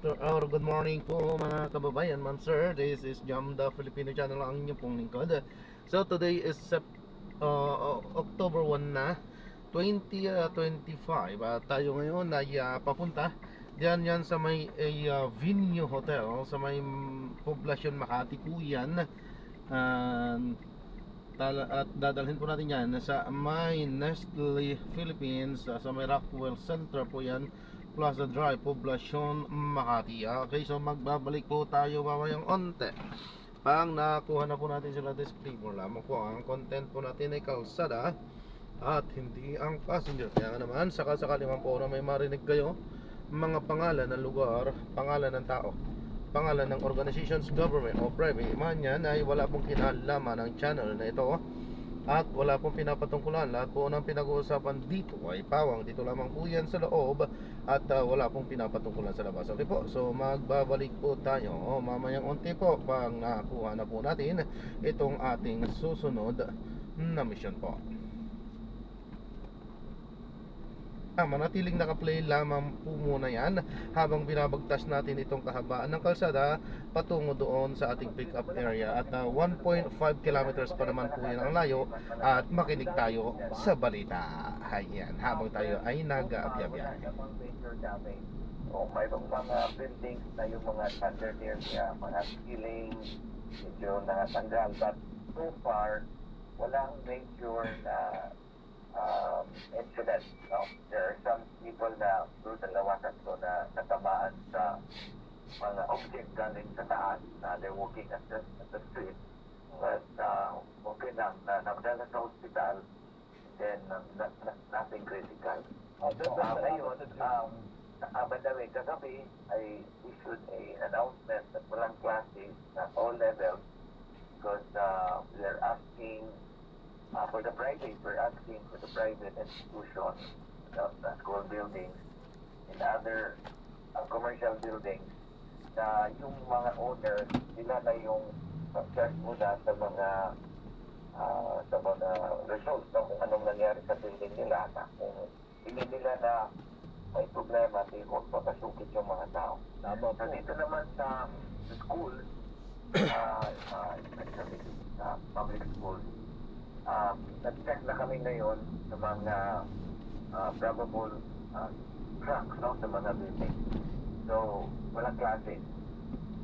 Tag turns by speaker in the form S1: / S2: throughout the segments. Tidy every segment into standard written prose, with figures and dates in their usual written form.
S1: Or good morning po mga kababayan man sir. This is Jam the Filipino channel, ang inyong pong lingkod. So today is October 1 na 2025. Tayo ngayon ay papunta diyan yan sa may Venue Hotel sa may Poblacion Makati po yan. At dadalhin po natin yan sa may Nestle Philippines, sa may Rockwell Center po yan, Plaza Drive, Poblacion, Makati. Okay, so magbabalik po tayo mamayang onte. Pang nakuha na po natin sila disclaimer, lamang po ang content po natin ay kalsada at hindi ang passenger. Kaya nga naman, sakasakali man po na may marinig kayo mga pangalan ng lugar, pangalan ng tao, pangalan ng organizations, government o private man yan, ay wala pong kinalaman ng channel na ito at wala pong pinapatungkulan. Lahat po ng pinag-uusapan dito ay pawang dito lamang po yan sa loob at wala pong pinapatungkulan sa labas. Okay po, so magbabalik po tayo mamayang unti po pang nakuha na po natin itong ating susunod na mission po. Manatiling nakaplay lamang po muna yan habang binabagtas natin itong kahabaan ng kalsada patungo doon sa ating pick up area. At 1.5 kilometers pa naman po yan ang layo. At makinig tayo sa balita. Ayan, habang tayo ay nag-aabyabiyahe.
S2: Mayroong mga buildings na yung mga chandeliers niya, mga ceiling, medyo nakatanggal. But so far, walang major na incident. No? There are some people na doon sa lawasan ko na natamaan sa mga object galing sa taas. They're walking at the street. But okay lang, napadala sa hospital, then nothing critical. Ngayon, by the way, kagabi, I issued an announcement that walang classes at all levels because they're asking for the private, we're asking for the private institutions, the school buildings, and other commercial buildings, na yung mga owners, sila na yung mag-charge muna sa mga results, no? Kung anong nangyari sa building nila, na kung hindi nila na may problema, di huwag papasukit yung mga tao.
S3: Tama po.
S2: So dito naman sa school, especially sa public schools, nag-check na kami ngayon sa mga probable cracks, no, sa mga building. So, walang klase.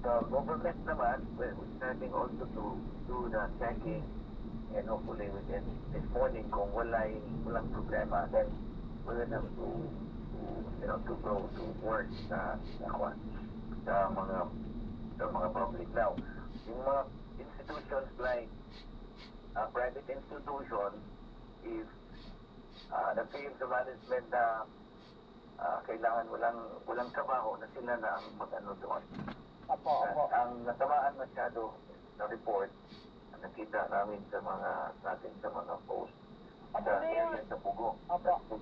S2: So, government naman, we're starting also to do the checking, and hopefully within this morning, kung walang problema, then we're gonna have to go to work sa mga public. Now, yung mga institutions like private institution, if na-feel sa management na kailangan walang trabaho, na sila na ang mag-ano doon.
S3: Opo.
S2: Ang natamaan masyado na report, nakita namin sa mga post
S3: Opo,
S2: sa
S3: Mayor.
S2: area sa Pugo.
S3: Opo.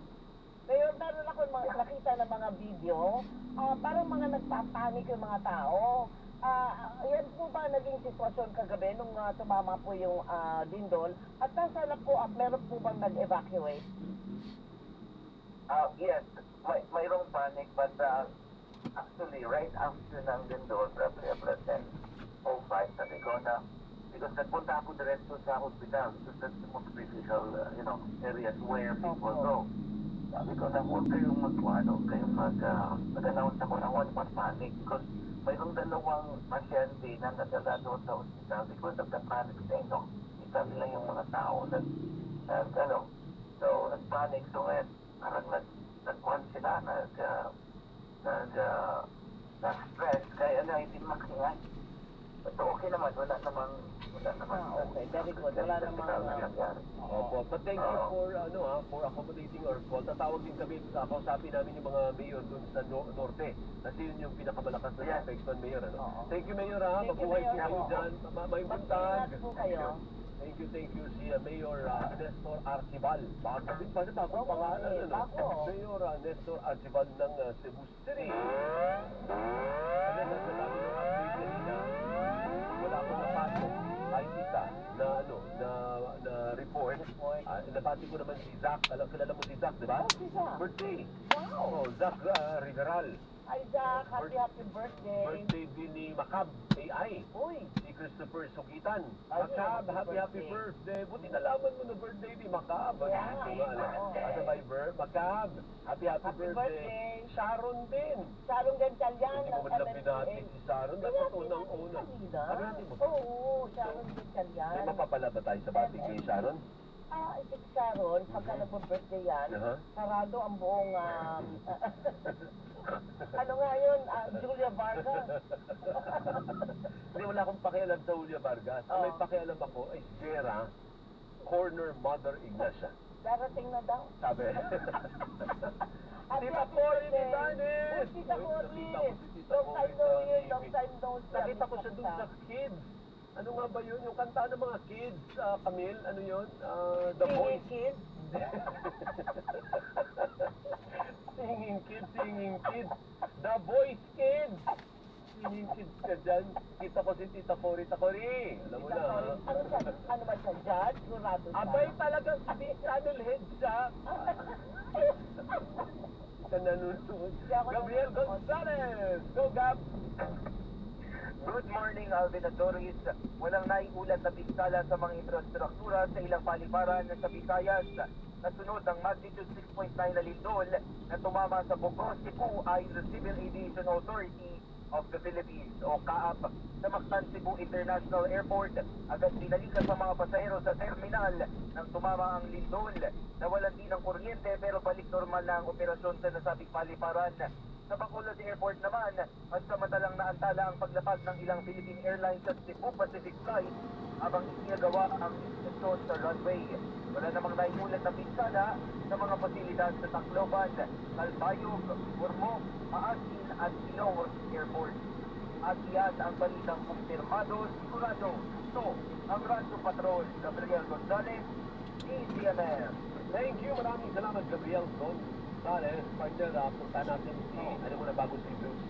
S3: Mayor, meron ako nakita ng mga video, parang mga nagpapanik yung mga tao. Yan po ba naging sitwasyon kagabi nung tumama po yung lindol? At nasaan po, meron po bang nag-evacuate?
S2: Yes, mayroong panic, but actually right after ng lindol, probably about 10:05, sabi ko na, because nagpunta ako diretso sa hospital, because that's the most critical areas where people go. Sabi ko na huwag kayong mag-announce ako na huwag mag-panic, because mayroong dalawang pasyente na nadala doon sa hospital because of the panic thing, no? Kita nila yung mga tao so nag-panic, so ngayon parang nag-one sila, nag-stress, kaya hindi makingan. But okay naman, wala namang
S3: Okay, very good. Wala namang
S4: Opo, but thank you for accommodating or call. Tatawag din kami, kausapin namin yung mga mayor dun sa norte. Kasi yun yung pinakamalakas na affection, Mayor. Thank you, Mayor, ha.
S3: Thank you,
S4: Mabuhay po
S3: Mayor.
S4: kayo dyan. May buntag.
S3: Mag-ingat po kayo.
S4: Thank you, si Mayor Nestor Archibal. Baka sabihin pa siya, bagong pangalan.
S3: bago.
S4: Mayor Nestor Archibal ng Cebu City. Kasi nasa dami ng update kanina, wala ko napasok kahit isa na report. Nabati ko naman si Zach. Kilala mo si Zach, di ba?
S3: Si Zach.
S4: Birthday.
S3: Wow.
S4: Zach Riveral.
S3: Hi, Jack. Happy birthday.
S4: Birthday din ni Macab AI.
S3: Uy,
S4: Si Christopher Sukitan.
S3: Ay,
S4: Macab,
S3: happy
S4: happy birthday. Buti nalaman mo na birthday ni Macab.
S3: Yeah.
S4: Asa Viber, Macab, happy
S3: Happy
S4: birthday.
S3: birthday.
S4: Sharon din.
S3: Sharon Gantalian
S4: Hindi
S3: ng
S4: mo man lang binati
S3: MMDA.
S4: si Sharon. Dapat unang-una.
S3: Kanina?
S4: Sabi natin mo.
S3: Oo, Sharon Gantalian.
S4: May mapapala ba tayo sa bati kay Sharon?
S3: Si Sharon, pagka nagpo-birthday yan,
S4: Aha.
S3: sarado ang buong, ano nga yun, Julia Vargas.
S4: Hindi, wala akong pakialam sa Julia Vargas. Ang may pakialam ako ay si Vera, corner Mother Ignacia.
S3: Darating na daw.
S4: Sabi.
S3: Happy
S4: Tita Cory ni
S3: birthday.
S4: Danis!
S3: Uy, Tita Cory.
S4: Nakita ko si Tita
S3: Long time
S4: Cory
S3: no
S4: sa
S3: hear,
S4: TV.
S3: long time no see.
S4: Nakita ko siya dun sa Kids. Ano nga ba yun? Yung kanta ng mga kids, Camille, ano yun? The Voice.
S3: Kid.
S4: Singing kids. The Voice Kids. Singing kids ka dyan. Kita ko si Tita Cory. Tita Cory, alam mo na. ha?
S3: Ano ba siya? Judge? Jurado siya?
S4: Abay talagang si channel head siya. Sa nanonood. Gabriel Gonzalez. Go, Gab.
S2: Good morning, Alvin at Doris. Walang naiulat na piskala sa mga infrastruktura sa ilang paliparan sa Visayas. Nasunod ng magnitude 6.9 na lindol na tumama sa Bogor, Cebu ay the Civil Aviation Authority of the Philippines o CAAP sa Mactan Cebu International Airport. Agad dinalikan sa mga pasahero sa terminal nang tumama ang lindol. Nawalan din ng kuryente pero balik normal na ang operasyon sa nasabing paliparan. Sa Bacolod Airport naman, pansamantalang naantala ang paglapag ng ilang Philippine Airlines at Cebu Pacific flight habang isinagawa ang inspeksyon sa runway. Wala namang naiulat na pinsala sa mga pasilidad sa Tacloban, Calbayog, Ormoc, Maasin at Ilonggo Airport. At iyan ang balitang kumpirmado, sigurado. Ito ang Radyo Patrol, Gabriel Gonzalez, DCMR.
S4: Thank you. Maraming salamat, Gabriel Gonzalez. Partner, punta natin si, ano muna bago si Bruce.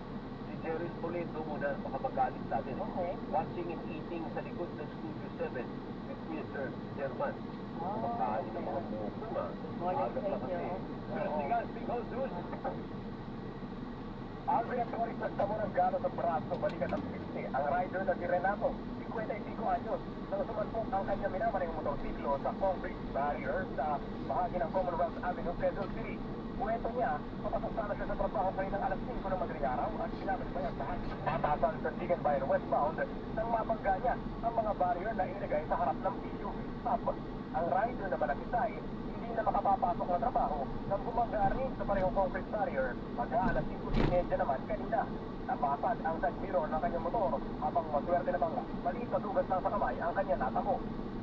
S4: Si Jerry Toledo muna, baka magalit sa atin.
S3: Okay.
S4: Watching and eating sa likod ng Studio 7 with Mr. German. Kumakain ng mga mukha.
S3: morning
S4: Agad
S3: sa
S4: pa kasi.
S3: inyo.
S4: Sigas, because Zeus.
S2: Alvin at Doris nagtamo ng gano sa braso, balikan ng pilsi. Ang rider na si Renato, 55 anyos, nang sumampok ang kanyang minamanayang motorsiklo sa concrete barrier sa bahagi ng Commonwealth Avenue, Quezon City. Kwento niya, papasok sana siya sa trabaho kayo ng alas 5 ng madaling araw at ginamit pa niya lahat. Matasan sa Tigan Bayan westbound nang mabangga niya ang mga barrier na inilagay sa harap ng PUV stop. Ang rider na malakisay, hindi na makapapasok na trabaho nang bumangga rin sa parehong concrete barrier mag-aalas 5:30 naman kanina. Napasad ang side mirror ng kanyang motor habang maswerte namang maliit na dugas lang sa kamay ang kanyang natamo.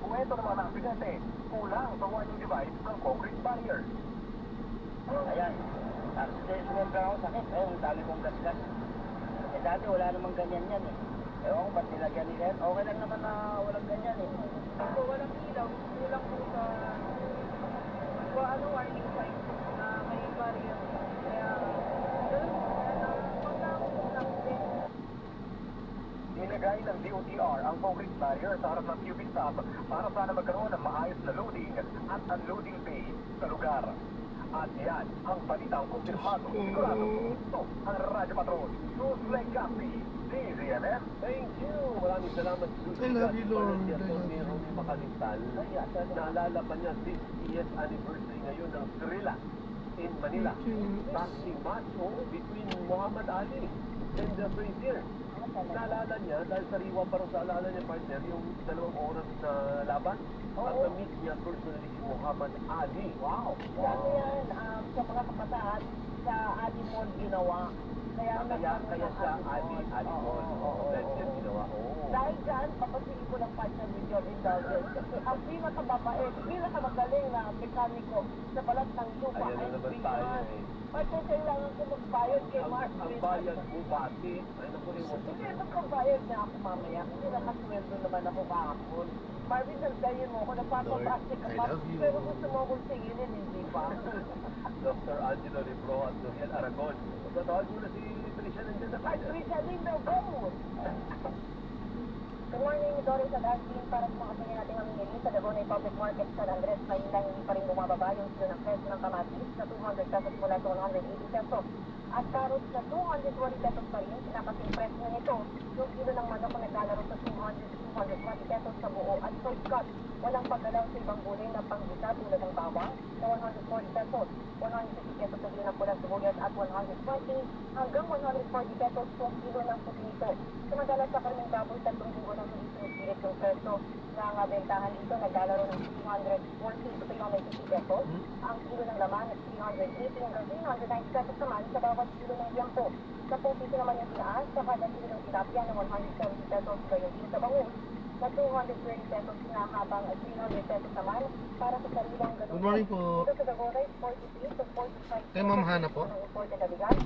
S2: Kwento ng mga aksidente, kulang sa warning device ang concrete barrier.
S5: Ayan, accident ako, sakit. Ayun, dami kong gasgas. Eh dati wala namang ganyan yan eh. Ewan ko ba't nilagyan nila yan. Okay lang naman na walang ganyan eh.
S6: So, walang ilaw. Kulang po sa warning sign na may barrier. Kaya, ganun po. Kaya pagkakot po lang din.
S2: Nilagay ng DOTR ang concrete barrier sa harap ng QB stop para sana magkaroon ng maayos na loading at unloading bay sa lugar. At yan ang balitang kumpirmado. Sigurado, ito ang Radyo Patrol. Tuslay Capi, DZMS.
S4: Thank you. Maraming salamat, Susie.
S1: I love you, Lord.
S4: Si
S1: I love
S4: Atty.
S1: you.
S4: Ronnie Macalital. Naalala pa niya 60th anniversary ngayon ng Thrilla in Manila. Boxing match between Muhammad Ali and Frazier. Naalala niya, dahil sariwa pa rin sa alala niya, partner, yung 2 oras na laban. At na-meet niya personally si Muhammad Ali.
S3: Wow. Ano yan, sa mga kabataan, sa Ali Mall ginawa. Kaya
S4: Kaya siya Ali Mall. Dahil siya ginawa.
S3: Dahil dyan, papasili ko ng partner with your indulgence. Ang pinakamabait, pinakamagaling na mekaniko sa balat ng lupa
S4: Ayan na
S3: ay
S4: naman
S3: Biman.
S4: tayo eh.
S3: Pagka kailangan ko magbayad kay Mark
S4: Ang
S3: Biman.
S4: bayad mo, bati. Ay, naku,
S3: Hindi, magpabayad na ako mamaya. Kasi nakasweldo naman ako kahapon. Marvin, nagdayin mo ako, nagpapapastik ka
S1: Lord, I
S3: pa.
S1: love you.
S3: Pero gusto mo akong singilin, hindi ba?
S4: Dr. Angelo Libro at Noriel Aragon. Patawag mo na si Tricia nandiyan sa
S3: Ay,
S4: kanya.
S3: Trisha Lindo, go!
S6: Good morning, Doris at Ashley. Para sa mga opinion natin mamimili sa Dagonay Public Market San Andres, may hindi pa rin bumababa yung kilo ng presyo ng kamatis na 200 pesos mula sa 180 pesos.
S7: At carrots na 220 pesos pa rin, pinakasing presyo nito. Yung kilo ng manok na naglalaro sa 220 pesos sa buo. At soy cut, walang paggalaw sa ibang gulay na panggisa tulad ng bawang na 140 pesos, 150 pesos sa kilo ng pulang sibuyas at 120 hanggang 140 pesos kung kilo ng puti nito. Samantala sa karning baboy, 3 linggo nang hindi sinipilit yung presyo ng bentahan dito, naglalaro ng 340 to 350 pesos. Ang kilo ng laman at 380 hanggang 390 pesos naman sa bawat kilo ng biyangko. 10 piso naman yung tinaas sa kada kilo ng tilapia na 170 pesos sa yung kilo sa bangus na 220 pesos na habang 300 pesos naman para sa sarilang ganun.
S1: Good morning po.
S7: Dito sa Dagoray, 43 to 45
S1: Kay Ma'am Hana po.
S7: ang imported na bigas.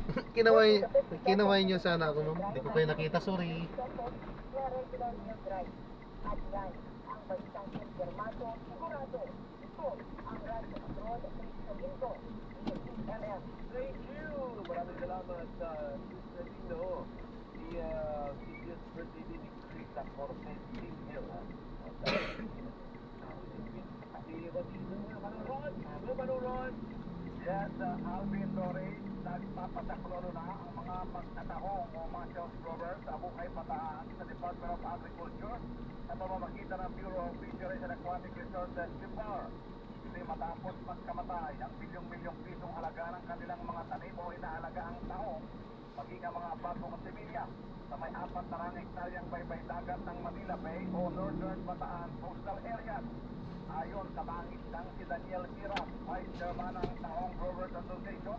S1: Kinaway niyo sana ako, ma'am. Hindi ko kayo nakita, sorry.
S7: Na regular milk rice. At yan, ang balitang Germato, sigurado. Ito, ang Radyo Patrol, sa Linggo, DCMM.
S4: Thank you! Maraming salamat sa Nino. Si just birthday din ni Krista Cortez Senior. Si Manurod. Hello, Manurod.
S2: Yes, Alvin Torres, nagpapasaklolo na ang mga magtatahong o mga shelf growers sa Bukay Bataan sa Department of Agriculture sa pamamagitan ng Bureau of Fisheries and Aquatic Resources, BIFAR. Hindi matapos magkamatay ang milyong-milyong pisong halaga ng kanilang mga tanim o inaalaga ang tahong, maging ang mga bagong similya sa may 4 hektaryang baybay dagat ng Manila Bay o Northern Bataan Coastal Area. Ayon sa bangis ng si Daniel Kiras, Vice Chairman ng Tahong Growers Association,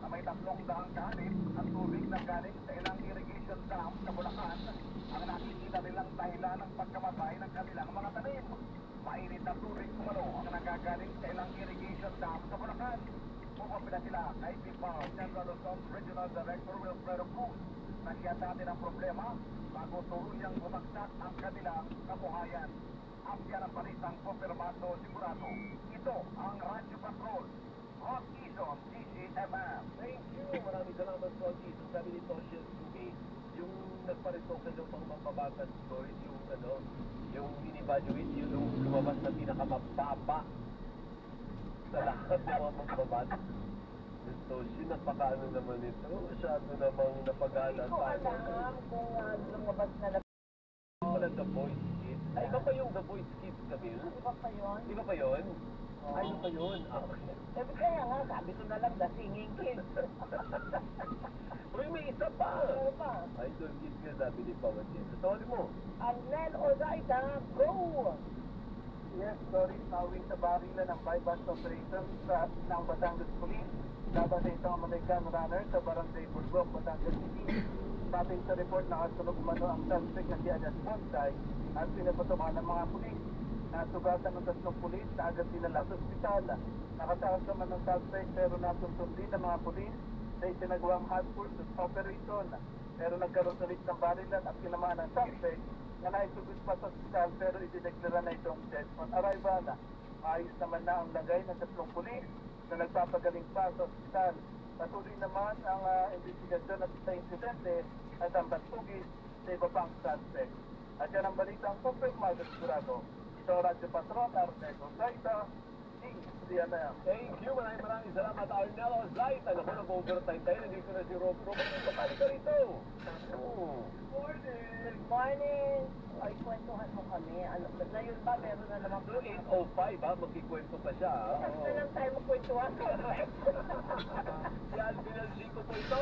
S2: na may 300 kahanip at tubig na galing sa ilang irrigation dam sa Bulacan ang nakikita nilang dahilan ng pagkamatay ng kanilang mga tanim. Mainit na tubig kumalo ang nagagaling sa ilang irrigation dam sa Bulacan. Pumapila sila kay BIFAR Central Luzon Regional Director Wilfredo Cruz na siya dati ng problema bago tuluyang bumagsak ang kanilang kabuhayan. Ang yan ang balitang kumpirmado sigurado. Ito ang Radyo Patrol. Ron Quezon, DCMM.
S4: Thank you! Maraming salamat, Tony. So, sabi ni Toshel Sumi, yung nagparito sa yung pang mambabatas story, yung in-evaluate, yung lumabas na pinakamababa sa lahat ng mga mambabatas. So, napakaano naman ito. Masyado namang napagala.
S3: Hindi ko alam kung lumabas na
S4: Wala The Voice Kids. Ay, iba pa yung The Voice Kids, Camille?
S3: Iba pa yun?
S4: Iba pa yun? Ay, iba pa yun? Okay.
S3: Kaya nga, sabi ko na lang, The Singing Kids.
S4: Uy, may isa pa!
S3: Ano pa?
S4: Idol Kids nga sabi ni Pawad yan. Sa tawali mo?
S3: Arnel Ozaida, go!
S2: Yes, sorry, tawing sa barilan ng bypass operation sa ng Batangas Police laban sa isang American runner sa Barangay Bulbok, Batangas City. Batay sa report, nakasunog umano ang suspect na si Alias Pontay at pinapatukan ng mga pulis. Nasugatan ng 3 pulis na agad dinala sa ospital. Nakatakas naman ng suspect pero natuntun din ng mga pulis sa itinagawang hot pursuit operation. Pero nagkaroon ulit ng barilan at kinamaan ng suspect na naisugod pa sa ospital pero idineklara na itong death on arrival. Maayos naman na ang lagay ng 3 pulis na nagpapagaling pa sa ospital. Patuloy naman ang investigasyon at sa insidente at ang pagtugis sa iba pang suspect. At yan ang balitang kumpirmado sigurado. Ito ang Radyo Patrol, Arnel Ozaida, DCMM.
S4: Thank you. Maraming salamat, Arnel Ozaida. Naku, nag-overtime tayo. Nandito na si Rob. Rob, kapali ka rito. Oh.
S3: Good morning! Ay, kwentuhan mo kami. Ano, ngayon ba, meron na naman
S4: So, 8:05 ha, magkikwento pa siya. ha?
S3: Kasi na
S4: Oo.
S3: lang tayo magkwentuhan.
S4: Si Alvin Alzico po ito.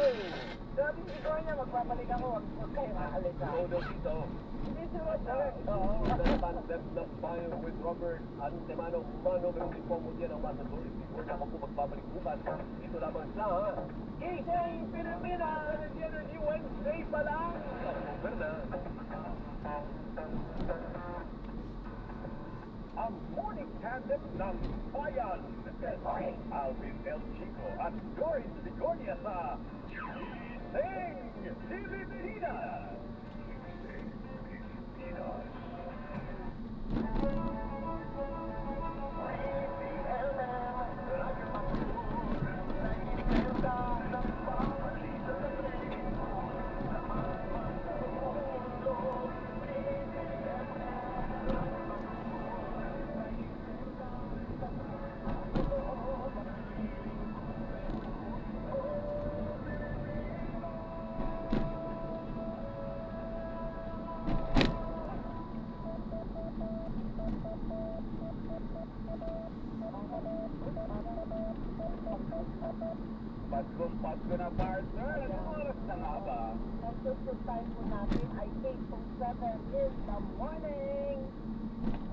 S3: Sabi si Gornia, magbabalik ako. Huwag kayo maalis ha.
S4: Oo daw dito.
S3: Hindi si Roger.
S4: Oo, the tandem ng Bayo with Robert Antemano. Mano, meron din po mo dyan ang masasabi. Before na ako po magbabalik bukas. Ito lamang sa Isang Pilipinas. Energy Wednesday pa lang. October na. Ang morning tandem ng bayan. Alvin El Chico at Doris Ligornia sa Sing Pilipinas.
S3: susunod time po natin ay 8:07 in the morning.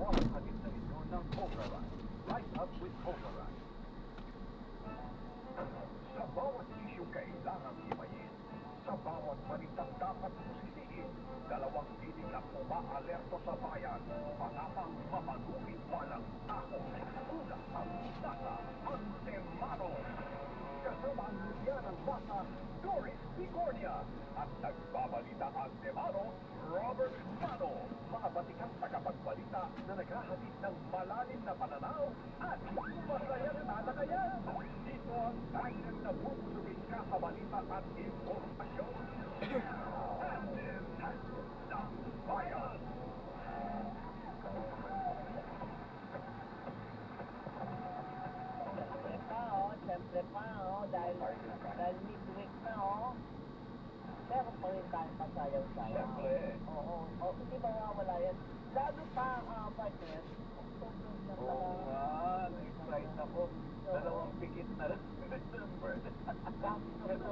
S4: Hatid sa inyo ng Override. Rise up with Override. Sa bawat isyong kailangang himayin, sa bawat balitang dapat pusisiin, dalawang tinig ang umaalerto sa bayan, matapang mapanukit walang takot. Una ang bata, Antemano. Kasama ang mudya ng bata, Doris Bicornia. At nagbabalita Antemano, Robert Mano. Mga batikang tagapagbalita na naghahatid ng malalim na pananaw at masaya na talakayan. Dito ang kanyang nabubusugin ka sa balita at informasyon. Antem ng bayan.
S3: Siyempre pa, dahil midweek na, meron pa rin tayong pasayaw-sayaw.
S4: Siyempre.
S3: Oo, hindi ba wala yan? Lalo pa, partner, October na pala.
S4: Oo nga, na-excite ako. Dalawang pikit na lang. December.
S3: Pero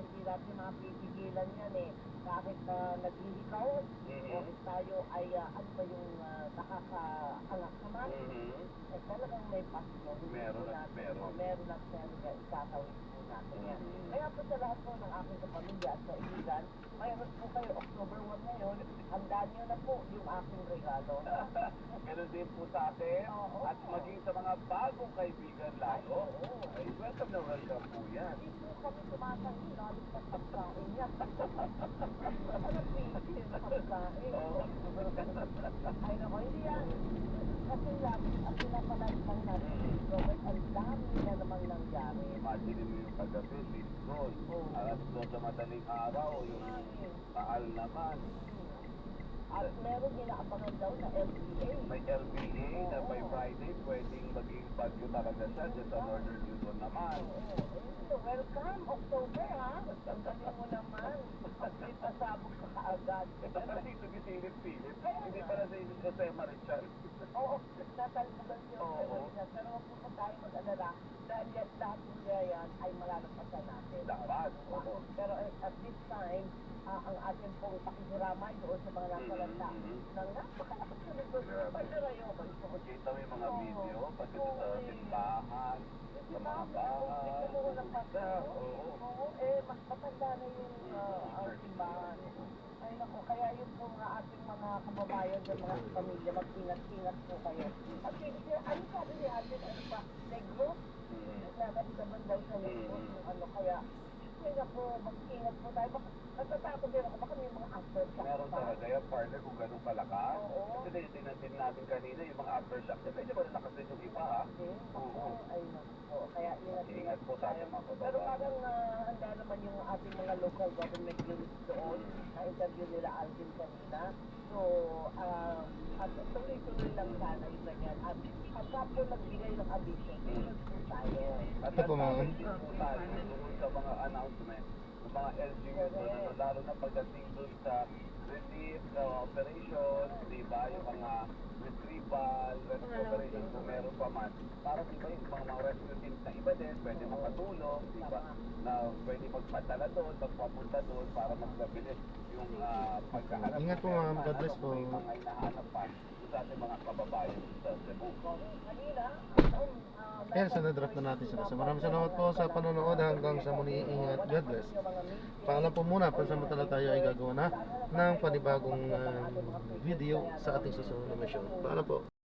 S3: hindi natin mapipigilan yan eh. Kahit naglilikaw, o tayo ay ano ba yung nakakaangat naman, eh talagang may pasyon.
S4: Meron at meron.
S3: Meron at meron, ikakawin po natin yan. Kaya po sa lahat po ng aking kapamilya at kaibigan, mayroon po kayo October 1 ngayon, handaan nyo na po yung aking regalo.
S4: Meron din po sa atin at maging sa mga bagong kaibigan lalo. Ay, welcome na welcome po yan.
S3: Hindi po kami sumasangin, lalo sa pagkain yan. Ano pwede na pagkain? Ay nako, hindi yan. Kasi lang, ang pinapalike lang natin, Robert, ang dami na namang nangyari.
S4: Imagine mo yung kagabi, Lisbon. Alas 2 sa madaling araw, yung Taal naman.
S3: At meron inaabangan daw na LPA.
S4: May LBA na by Friday, pwedeng maging bagyo talaga siya dyan sa Northern Luzon naman.
S3: Welcome, October ha. Ang galing mo naman. Hindi pasabog ka kaagad.
S4: Kasi tumisilip-silip. Hindi pala sa Jose Marichal.
S3: Oo, natalbugan siya. Pero huwag po tayo mag-alala dahil lahat ng yan ay malalagpasan natin.
S4: Dapat.
S3: Pero at this time, ang ating pong pakikiramay doon sa mga nasa landa ng napakalakas na nito. Pagdarayo ba ito?
S4: Kita mo yung mga video, pati sa simbahan, sa mga bahay.
S3: Ito mo ng pagka. Oo, mas matanda na yung simbahan. Ay naku, kaya yun po mga ating mga kababayan ng mga pamilya, mag-ingat-ingat po kayo. At ano sabi ni atin, ano pa, negro? Nagdadaman daw sa negro, ano kaya, kaya po, mag-ingat po tayo. Natatakot din ako, baka may mga aftershock.
S4: Meron talaga yung partner kung ganun kalakas.
S3: Oo.
S4: Kasi tinitingnan din natin kanina yung mga aftershock. Kasi medyo malalakas din yung iba ha.
S3: Oo. Ay naku, kaya
S4: Ingat po sa ating mga kababayan.
S3: Pero parang handa naman yung ating mga local government units doon. Na-interview nila Alvin kanina. So, at tuloy-tuloy lang sana yung ganyan. At pagka po nagbigay ng abiso, sunod po tayo.
S4: At
S1: Ito po, ma'am.
S4: nagpapalagay po tayo tungkol sa mga announcement ng mga LGUs doon, lalo na pagdating doon sa relief operation, di ba, yung mga retrieval, rescue operation kung meron pa man. Para di ba yung mga rescue teams na iba din, pwede makatulong, di ba, na pwede magpadala doon, magpapunta doon para magpabilis yung pagkahanap.
S1: Ingat po, ma'am. God bless po.
S4: May mga hinahanap pa sa ating mga kababayan sa Cebu.
S3: Kanina,
S1: Yan, sinadrop na natin sila. So maraming salamat po sa panonood. Hanggang sa muli, ingat. God bless. Paalam po muna, pansamantala tayo ay gagawa na ng panibagong video sa ating susunod na mission. Paalam po.